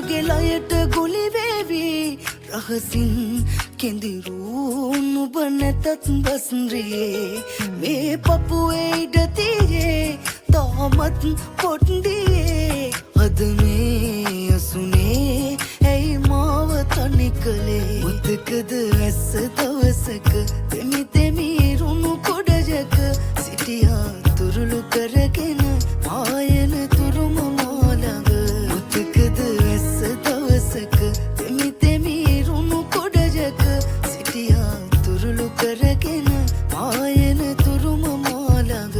මගේ ලයට ගුලි වේවි රහසින් කෙඳිරු නුඹ නැතත් බස්රියේ මේ පපුවේ ඉඩ තියේ තාමත් පොට්ටියේ අද මේ අසුනේ ඇයි මාව තනි කළේ මුතකද ඇස්ස දවසක තෙමි තෙමි රුණු කොඩජක සිටියා තුරුළු කරගෙන ආයන තුරුම මාළඟ මුතකද ඇස්ස දවසක තෙමි තෙමි රුණු කොඩජක සිටියා තුරුළු කරගෙන ආයන තුරුම මාළඟ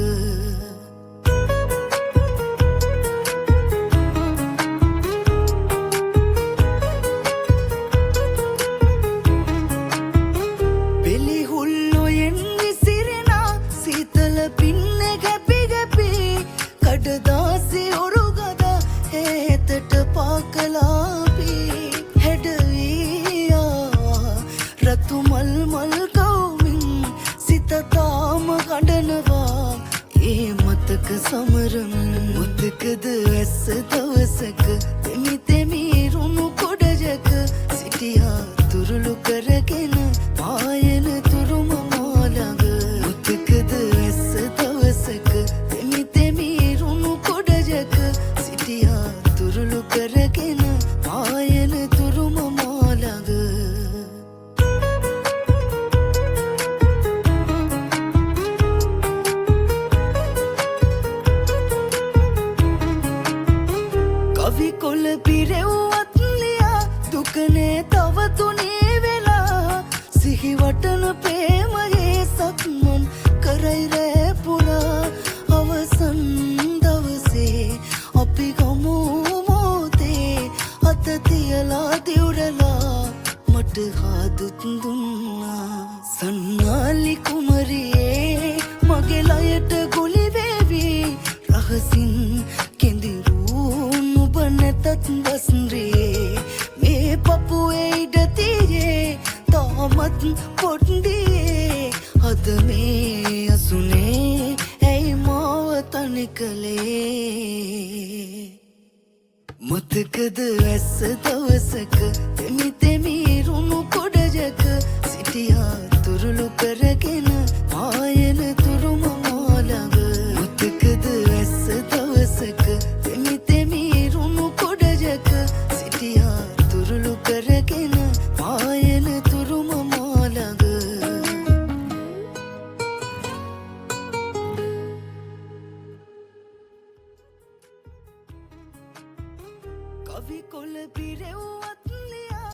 දාසි ඔරුගද හේතට පාකලාපි හැඩවීයා රතු මල් මල් කවුමින් සිතතාම ගඩනවා ඒ මතක සමරමින් මුතකද ඇස්ස දවසක තෙමි තෙමි රුණු කොඩජක සිටියා තුරුළු කරගෙන පායන තුරුම මාළඟ මුතකද ඇස්ස දවසක තෙමි තෙමි සිටියා තුරුළු කරගෙන ආයන තුරුම මාළඟ කවි කොළ පිරෙව්වත් ලියා දුකනේ තව තුනේ වෙලා සිහි වටන ප්‍රේමයේ සක්මන් කරයි රෑ පුරා අවසන් අපි ගමු මොතේ අත තියලා දිවුරලා මට හාදුත් දුන්නා සන්නාලි කුමරියේ මගේ ලයට ගුලි වේවි රහසින් කෙඳිරු නුඹ නැතත් බස්රියේ මේ පපුවේ ඉඩ තියේ තාමත් පොට්ටියේ අද මේ අසුනේ ඇයි මාව තනි කළේ මුතකද ඇස්ස දවසක තෙමි තෙමි රුණු කොඩජක සිටියා තුරුළු කරගෙන ආයන තුරුම මාළඟ මුතකද ඇස්ස දවසක තෙමි තෙමි රුණු කොඩජක සිටියා තුරුළු කරගෙන ආයන තුරුම මාළඟ කවි කොළ පිරෙව්වත්